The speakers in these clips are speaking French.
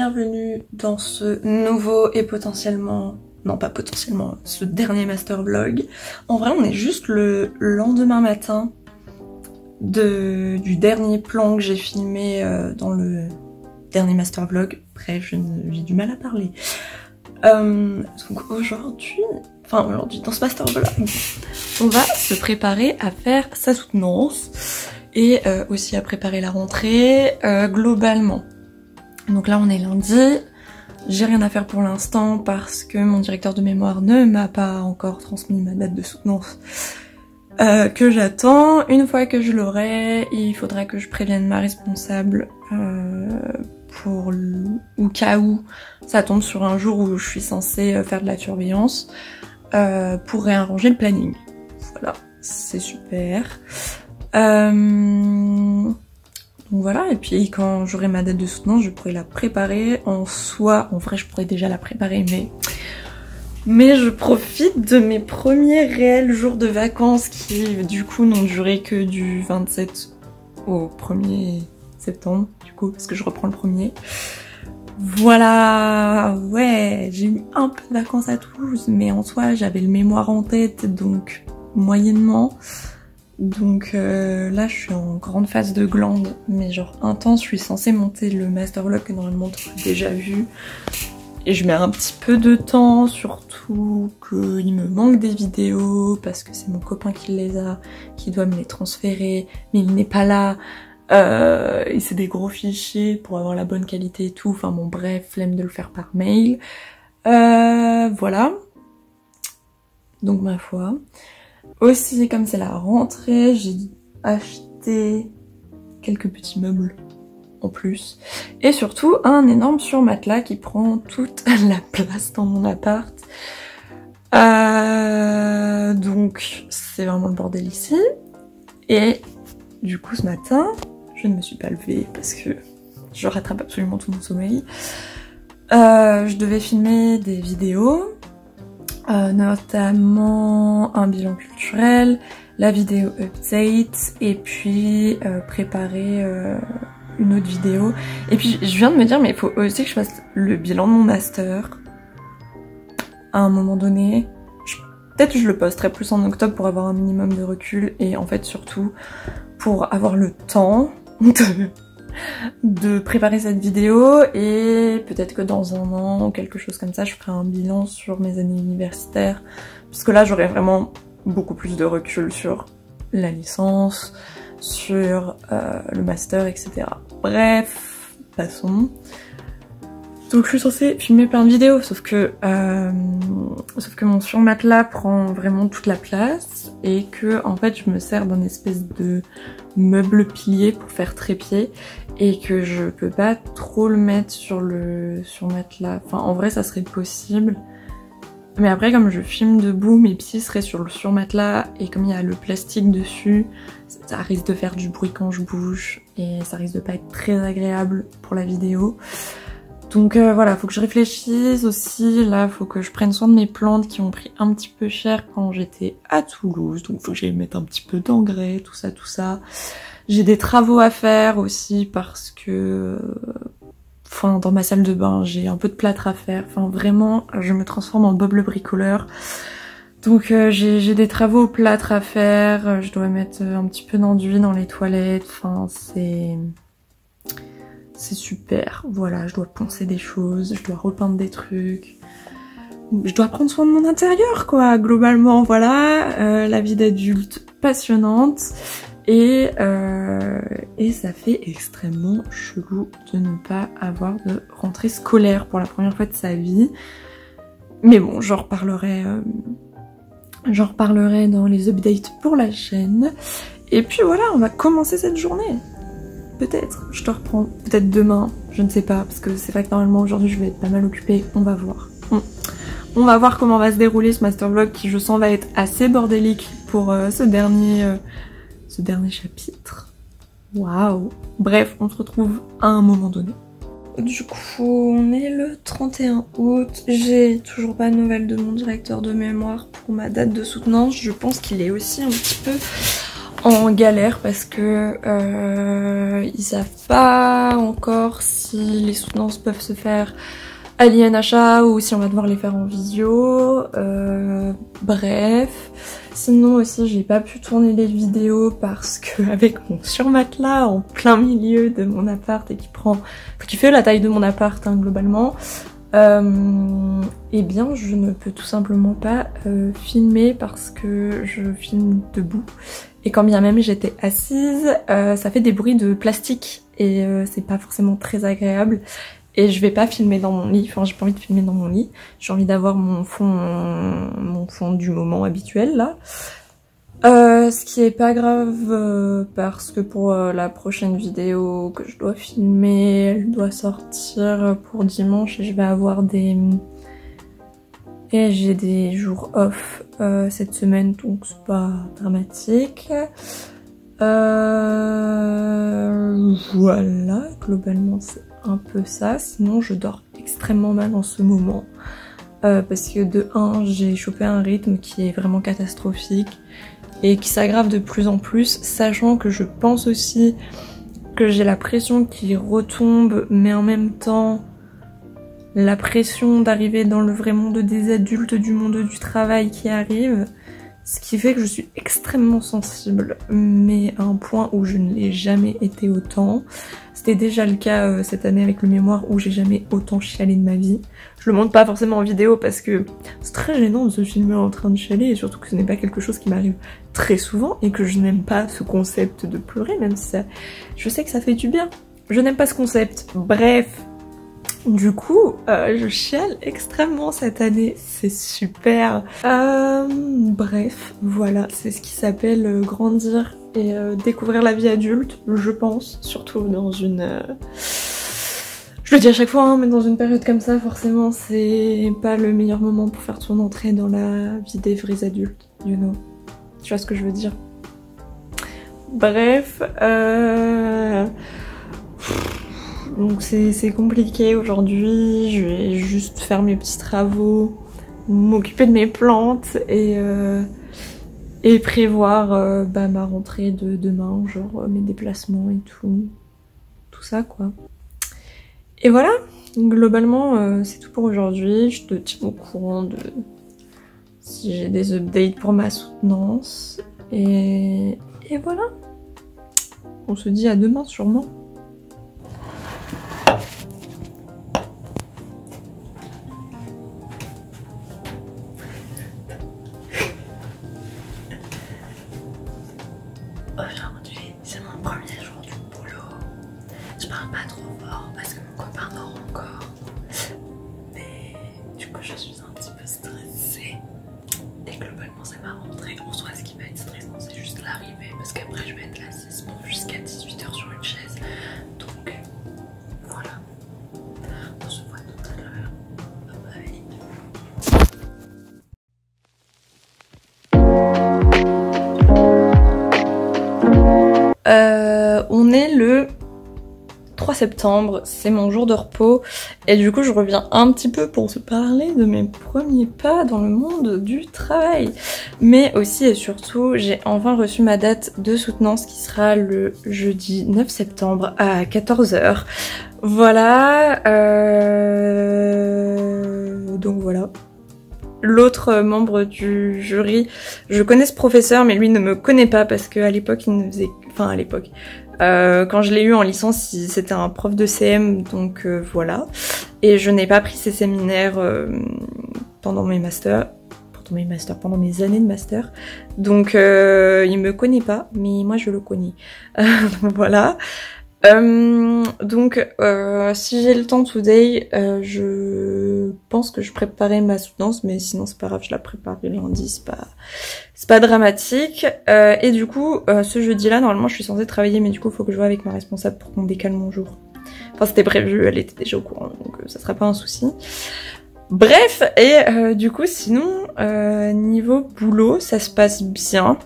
bienvenue dans ce nouveau et potentiellement, non pas potentiellement, ce dernier master vlog. En vrai on est juste le lendemain matin du dernier plan que j'ai filmé dans le dernier master vlog. Bref, j'ai du mal à parler. Donc aujourd'hui dans ce master vlog, on va se préparer à faire sa soutenance et aussi à préparer la rentrée globalement. Donc là on est lundi, j'ai rien à faire pour l'instant parce que mon directeur de mémoire ne m'a pas encore transmis ma date de soutenance que j'attends. Une fois que je l'aurai, il faudra que je prévienne ma responsable pour au cas où ça tombe sur un jour où je suis censée faire de la surveillance pour réarranger le planning. Voilà, c'est super. Donc voilà, et puis quand j'aurai ma date de soutenance, je pourrai la préparer. En vrai je pourrais déjà la préparer, mais je profite de mes premiers réels jours de vacances qui du coup n'ont duré que du 27 au 1er septembre, du coup, parce que je reprends le 1er. Voilà, ouais, j'ai eu un peu de vacances à Toulouse, mais en soi j'avais le mémoire en tête, donc moyennement. Donc là je suis en grande phase de glande, mais genre intense. Je suis censée monter le master vlog que normalement tu as déjà vu. Et je mets un petit peu de temps, surtout qu'il me manque des vidéos, parce que c'est mon copain qui les a, qui doit me les transférer, mais il n'est pas là. Et c'est des gros fichiers pour avoir la bonne qualité et tout. Enfin bon bref, flemme de le faire par mail. Voilà. Donc ma foi. Aussi, comme c'est la rentrée, j'ai acheté quelques petits meubles en plus. Et surtout, un énorme surmatelas qui prend toute la place dans mon appart. Donc, c'est vraiment le bordel ici. Et du coup, ce matin, je ne me suis pas levée parce que je rattrape absolument tout mon sommeil. Je devais filmer des vidéos. Notamment un bilan culturel, la vidéo update et puis préparer une autre vidéo. Et puis je viens de me dire mais il faut aussi que je fasse le bilan de mon master à un moment donné. Peut-être que je le posterai plus en octobre pour avoir un minimum de recul et en fait surtout pour avoir le temps de préparer cette vidéo, et peut-être que dans un an ou quelque chose comme ça je ferai un bilan sur mes années universitaires, parce que là j'aurai vraiment beaucoup plus de recul sur la licence, sur le master, etc. Bref, passons. Donc je suis censée filmer plein de vidéos, sauf que mon surmatelas prend vraiment toute la place et que en fait je me sers d'un espèce de meuble pilier pour faire trépied et que je peux pas trop le mettre sur le surmatelas. Enfin en vrai ça serait possible, mais après comme je filme debout, mes pieds seraient sur le surmatelas et comme il y a le plastique dessus, ça risque de faire du bruit quand je bouge et ça risque de pas être très agréable pour la vidéo. Donc voilà, faut que je réfléchisse aussi. Là, faut que je prenne soin de mes plantes qui ont pris un petit peu cher quand j'étais à Toulouse. Donc faut que j'aille mettre un petit peu d'engrais, tout ça, tout ça. J'ai des travaux à faire aussi parce que... Enfin, dans ma salle de bain, j'ai un peu de plâtre à faire. Enfin, vraiment, je me transforme en Bob le bricoleur. Donc j'ai des travaux au plâtre à faire. Je dois mettre un petit peu d'enduit dans les toilettes. Enfin, c'est super, voilà, je dois poncer des choses, je dois repeindre des trucs, je dois prendre soin de mon intérieur quoi, globalement, voilà, la vie d'adulte passionnante, et ça fait extrêmement chelou de ne pas avoir de rentrée scolaire pour la première fois de sa vie, mais bon, j'en reparlerai dans les updates pour la chaîne, et puis voilà, on va commencer cette journée. Peut-être, je te reprends, peut-être demain, je ne sais pas, parce que c'est vrai que normalement aujourd'hui je vais être pas mal occupée, on va voir. On va voir comment va se dérouler ce master vlog qui je sens va être assez bordélique pour ce dernier chapitre. Waouh. Bref, on se retrouve à un moment donné. Du coup, on est le 31 août, j'ai toujours pas de nouvelles de mon directeur de mémoire pour ma date de soutenance. Je pense qu'il est aussi un petit peu en en galère parce que ils savent pas encore si les soutenances peuvent se faire à l'INHA ou si on va devoir les faire en visio. Bref. Sinon aussi j'ai pas pu tourner les vidéos parce que avec mon surmatelas en plein milieu de mon appart et qui fait la taille de mon appart hein, globalement, eh bien je ne peux tout simplement pas filmer parce que je filme debout. Et quand bien même j'étais assise, ça fait des bruits de plastique et c'est pas forcément très agréable. Et je vais pas filmer dans mon lit, enfin j'ai pas envie de filmer dans mon lit, j'ai envie d'avoir mon fond du moment habituel là. Ce qui est pas grave parce que pour la prochaine vidéo que je dois filmer, elle doit sortir pour dimanche et je vais avoir j'ai des jours off cette semaine donc c'est pas dramatique. Voilà, globalement c'est un peu ça, sinon je dors extrêmement mal en ce moment parce que de 1 j'ai chopé un rythme qui est vraiment catastrophique et qui s'aggrave de plus en plus, sachant que je pense aussi que j'ai la pression qui retombe mais en même temps la pression d'arriver dans le vrai monde des adultes, du monde du travail qui arrive. Ce qui fait que je suis extrêmement sensible, mais à un point où je ne l'ai jamais été autant. C'était déjà le cas cette année avec le mémoire où j'ai jamais autant chialé de ma vie. Je le montre pas forcément en vidéo parce que c'est très gênant de se filmer en train de chialer et surtout que ce n'est pas quelque chose qui m'arrive très souvent et que je n'aime pas ce concept de pleurer, même si ça, je sais que ça fait du bien. Je n'aime pas ce concept. Bref. Du coup, je chiale extrêmement cette année, c'est super. Bref, voilà, c'est ce qui s'appelle grandir et découvrir la vie adulte, je pense, surtout dans une... Je le dis à chaque fois, hein, mais dans une période comme ça, forcément, c'est pas le meilleur moment pour faire son entrée dans la vie des vrais adultes, you know. Tu vois ce que je veux dire? Bref, donc c'est compliqué aujourd'hui, je vais juste faire mes petits travaux, m'occuper de mes plantes et prévoir ma rentrée de demain, genre mes déplacements et tout ça quoi. Et voilà, globalement c'est tout pour aujourd'hui, je te tiens au courant de si j'ai des updates pour ma soutenance et voilà, on se dit à demain sûrement. Aujourd'hui, c'est mon premier jour du boulot. Je parle pas trop fort parce que mon copain dort encore. Mais du coup, je suis un petit peu stressée. Et globalement, c'est ma rentrée. En soi, ce qui va être stressant, c'est juste l'arrivée. Parce qu'après, je vais être assise jusqu'à 18h sur une chaise. Donc, voilà. On se voit tout à l'heure. Bye bye. On est le 3 septembre, c'est mon jour de repos et du coup je reviens un petit peu pour te parler de mes premiers pas dans le monde du travail. Mais aussi et surtout, j'ai enfin reçu ma date de soutenance qui sera le jeudi 9 septembre à 14h. Voilà, donc voilà. L'autre membre du jury, je connais ce professeur mais lui ne me connaît pas parce qu'à l'époque il ne faisait... Enfin à l'époque, quand je l'ai eu en licence c'était un prof de CM donc voilà. Et je n'ai pas pris ces séminaires pendant mes masters, pendant mes années de master. Donc il me connaît pas mais moi je le connais. Donc voilà. Donc si j'ai le temps today, je pense que je préparais ma soutenance, mais sinon c'est pas grave, je la préparerai lundi, c'est pas dramatique. Et du coup ce jeudi là normalement je suis censée travailler, mais du coup faut que je vois avec ma responsable pour qu'on décale mon jour. Enfin c'était prévu, elle était déjà au courant, donc ça sera pas un souci. Bref, et du coup sinon niveau boulot ça se passe bien,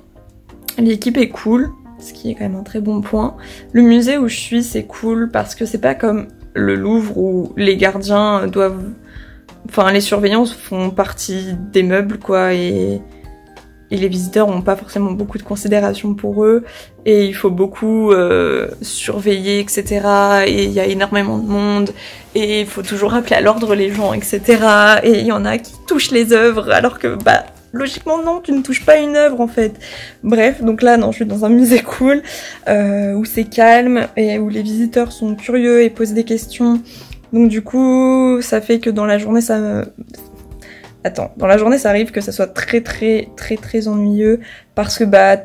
l'équipe est cool, ce qui est quand même un très bon point. Le musée où je suis c'est cool parce que c'est pas comme le Louvre où les gardiens doivent... Enfin les surveillants font partie des meubles quoi et les visiteurs n'ont pas forcément beaucoup de considération pour eux et il faut beaucoup surveiller, etc. Et il y a énormément de monde et il faut toujours rappeler à l'ordre les gens, etc. Et il y en a qui touchent les œuvres alors que bah logiquement non, tu ne touches pas une œuvre en fait. Bref, donc là non, je suis dans un musée cool où c'est calme et où les visiteurs sont curieux et posent des questions. Donc du coup, ça fait que dans la journée dans la journée ça arrive que ça soit très ennuyeux parce que bah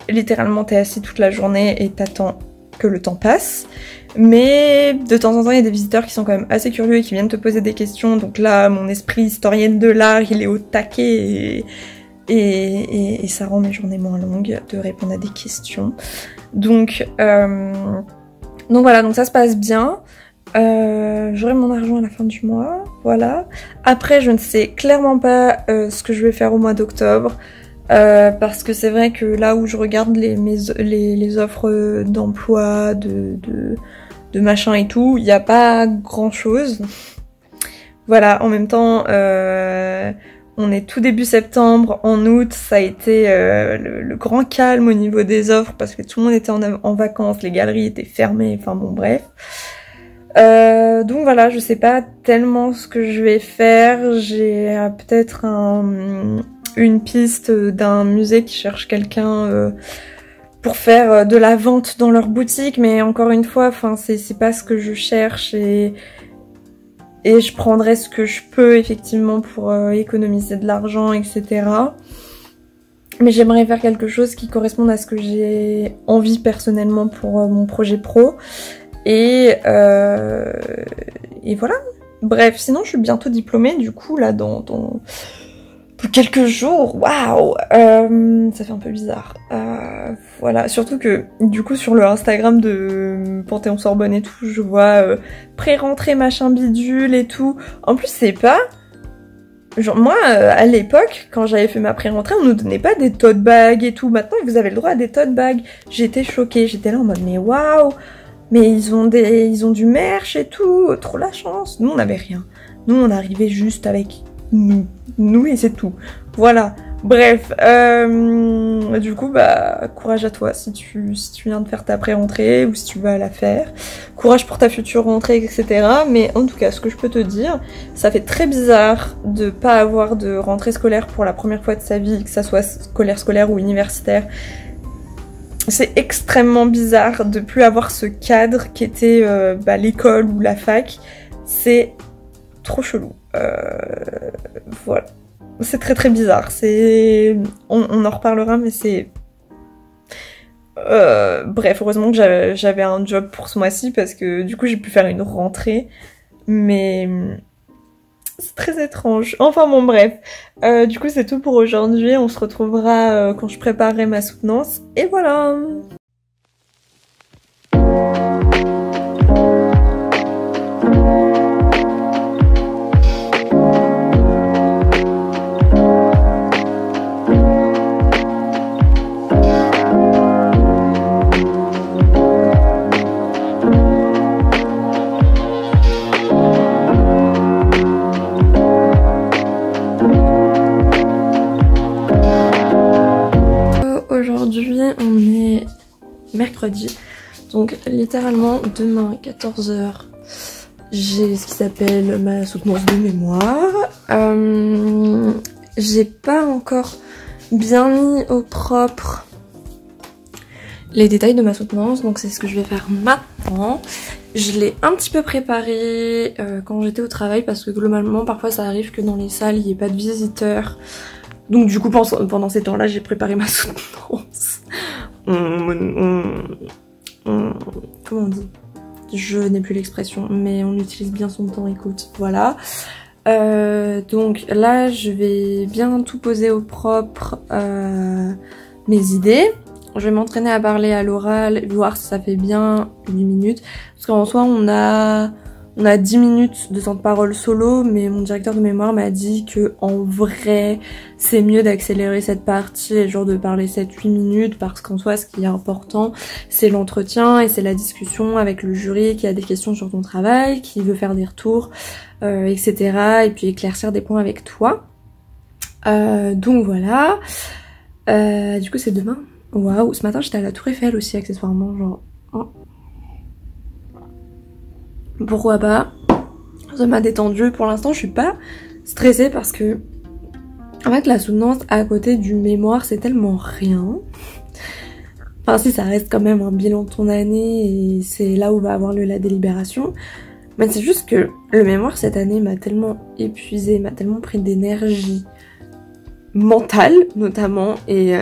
littéralement t'es assis toute la journée et t'attends que le temps passe. Mais de temps en temps il y a des visiteurs qui sont quand même assez curieux et qui viennent te poser des questions, donc là mon esprit historienne de l'art il est au taquet et ça rend mes journées moins longues de répondre à des questions. Donc voilà, donc ça se passe bien. J'aurai mon argent à la fin du mois, voilà. Après je ne sais clairement pas ce que je vais faire au mois d'octobre. Parce que c'est vrai que là où je regarde les offres d'emploi, de machin et tout, il n'y a pas grand chose. Voilà, en même temps, on est tout début septembre, en août, ça a été le grand calme au niveau des offres parce que tout le monde était en vacances, les galeries étaient fermées, enfin bon bref. Donc voilà, je sais pas tellement ce que je vais faire, j'ai peut-être une piste d'un musée qui cherche quelqu'un pour faire de la vente dans leur boutique, mais encore une fois, enfin c'est pas ce que je cherche et je prendrai ce que je peux effectivement pour économiser de l'argent, etc. Mais j'aimerais faire quelque chose qui corresponde à ce que j'ai envie personnellement pour mon projet pro. Et voilà. Bref, sinon je suis bientôt diplômée, du coup là dans quelques jours, waouh, ça fait un peu bizarre. Voilà, surtout que du coup sur le Instagram de Panthéon Sorbonne et tout, je vois pré-rentrée machin bidule et tout. En plus c'est pas... Genre moi, à l'époque, quand j'avais fait ma pré-rentrée, on nous donnait pas des tote bags et tout. Maintenant vous avez le droit à des tote bags. J'étais choquée, j'étais là en mode mais waouh, mais ils ont du merch et tout, trop la chance. Nous on n'avait rien. Nous on arrivait juste avec nous et c'est tout. Voilà. Bref, du coup bah courage à toi si tu viens de faire ta pré-rentrée ou si tu vas la faire. Courage pour ta future rentrée, etc. Mais en tout cas, ce que je peux te dire, ça fait très bizarre de pas avoir de rentrée scolaire pour la première fois de sa vie, que ça soit scolaire ou universitaire. C'est extrêmement bizarre de plus avoir ce cadre qui était l'école ou la fac. C'est trop chelou. Voilà. C'est très bizarre. On en reparlera, mais c'est... Bref, heureusement que j'avais un job pour ce mois-ci parce que du coup j'ai pu faire une rentrée. Mais... c'est très étrange. Enfin bon bref. Du coup c'est tout pour aujourd'hui. On se retrouvera quand je préparerai ma soutenance. Et voilà. Aujourd'hui on est mercredi, donc littéralement demain 14h j'ai ce qui s'appelle ma soutenance de mémoire. J'ai pas encore bien mis au propre les détails de ma soutenance, donc c'est ce que je vais faire maintenant. Je l'ai un petit peu préparé quand j'étais au travail parce que globalement parfois ça arrive que dans les salles il n'y ait pas de visiteurs. Donc du coup pendant ces temps-là j'ai préparé ma soutenance. Comment on dit? Je n'ai plus l'expression, mais on utilise bien son temps, écoute, voilà. Donc là je vais bien tout poser au propre, mes idées. Je vais m'entraîner à parler à l'oral, voir si ça fait bien 8 minutes. Parce qu'en soi on a 10 minutes de temps de parole solo, mais mon directeur de mémoire m'a dit que en vrai c'est mieux d'accélérer cette partie et genre de parler 7-8 minutes parce qu'en soi ce qui est important c'est l'entretien et c'est la discussion avec le jury qui a des questions sur ton travail, qui veut faire des retours, etc. et puis éclaircir des points avec toi. Donc voilà. Du coup c'est demain. Waouh, ce matin j'étais à la Tour Eiffel aussi accessoirement, genre... Oh. Pourquoi pas? Ça m'a détendu. Pour l'instant je suis pas stressée parce que... En fait la soutenance à côté du mémoire c'est tellement rien. Enfin si, ça reste quand même un bilan de ton année et c'est là où va avoir lieu la délibération. Mais c'est juste que le mémoire cette année m'a tellement épuisée, m'a tellement pris d'énergie mentale notamment et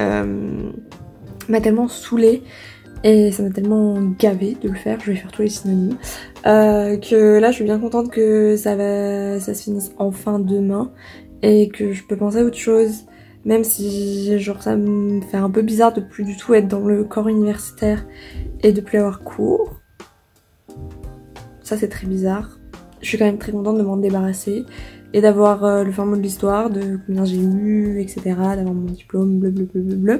m'a tellement saoulée et ça m'a tellement gavée de le faire, je vais faire tous les synonymes, que là je suis bien contente que ça se finisse enfin demain et que je peux penser à autre chose, même si genre ça me fait un peu bizarre de plus du tout être dans le corps universitaire et de plus avoir cours. Ça c'est très bizarre. Je suis quand même très contente de m'en débarrasser et d'avoir le fin mot de l'histoire, de combien j'ai eu, etc. D'avoir mon diplôme, blablabla.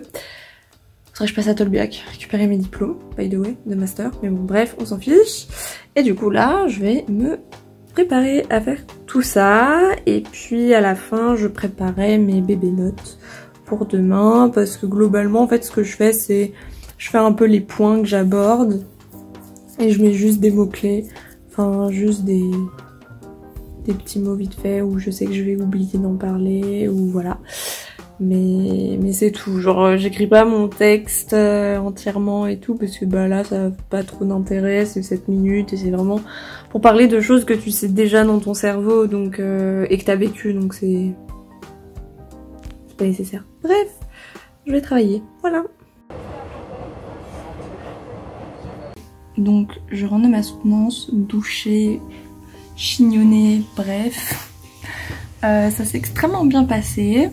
Faudrait que je passe à Tolbiac, récupérer mes diplômes, by the way, de master. Mais bon, bref, on s'en fiche. Et du coup, là, je vais me préparer à faire tout ça. Et puis, à la fin, je préparerai mes bébé notes pour demain. Parce que globalement, en fait, ce que je fais, c'est... Je fais un peu les points que j'aborde. Et je mets juste des mots-clés. Enfin, juste des petits mots vite fait où je sais que je vais oublier d'en parler. Ou voilà. Mais c'est tout, genre j'écris pas mon texte entièrement et tout parce que bah là ça n'a pas trop d'intérêt, c'est 7 minutes et c'est vraiment pour parler de choses que tu sais déjà dans ton cerveau donc et que t'as vécu, donc c'est pas nécessaire. Bref, je vais travailler, voilà. Donc je rentre de ma soutenance, douchée, chignonnée, bref. Ça s'est extrêmement bien passé.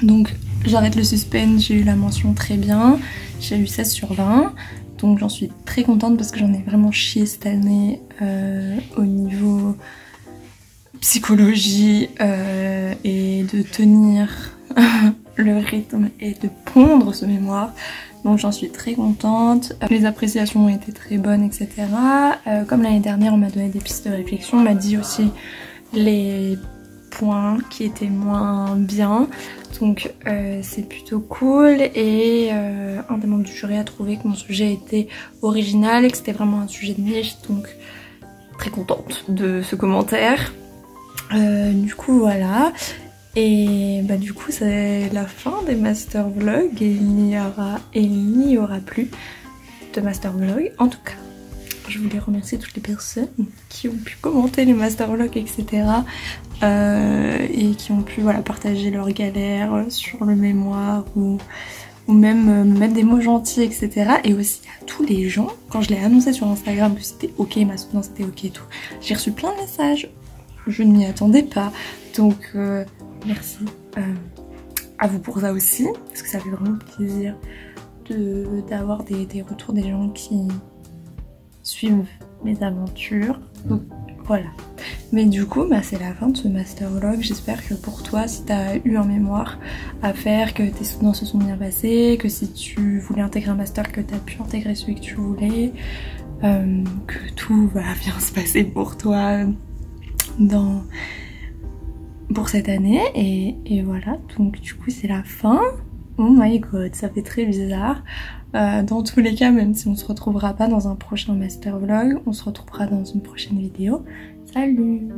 Donc j'arrête le suspense, j'ai eu la mention très bien, j'ai eu 16 sur 20, donc j'en suis très contente parce que j'en ai vraiment chié cette année au niveau psychologie et de tenir le rythme et de pondre ce mémoire. Donc j'en suis très contente, les appréciations ont été très bonnes, etc. Comme l'année dernière on m'a donné des pistes de réflexion, on m'a dit aussi les points qui étaient moins bien, donc c'est plutôt cool. Et un des membres du jury a trouvé que mon sujet était original et que c'était vraiment un sujet de niche, donc très contente de ce commentaire. Du coup voilà, et bah du coup c'est la fin des master vlogs et il n'y aura plus de master vlog. En tout cas je voulais remercier toutes les personnes qui ont pu commenter les master vlogs, etc. Et qui ont pu voilà, partager leurs galères sur le mémoire ou même me mettre des mots gentils, etc. Et aussi à tous les gens, quand je l'ai annoncé sur Instagram que c'était ok, ma soutenance c'était ok et tout, j'ai reçu plein de messages, je ne m'y attendais pas, donc merci à vous pour ça aussi, parce que ça fait vraiment plaisir d'avoir des retours des gens qui suivent mes aventures. Donc voilà. Mais du coup bah, c'est la fin de ce master vlog. J'espère que pour toi, si t'as eu un mémoire à faire, que tes soutenances se sont bien passées, que si tu voulais intégrer un master, que t'as pu intégrer celui que tu voulais, que tout va bien se passer pour toi pour cette année. Et voilà, donc du coup c'est la fin. Oh my god, ça fait très bizarre. Dans tous les cas, même si on se retrouvera pas dans un prochain master vlog, on se retrouvera dans une prochaine vidéo. Salut!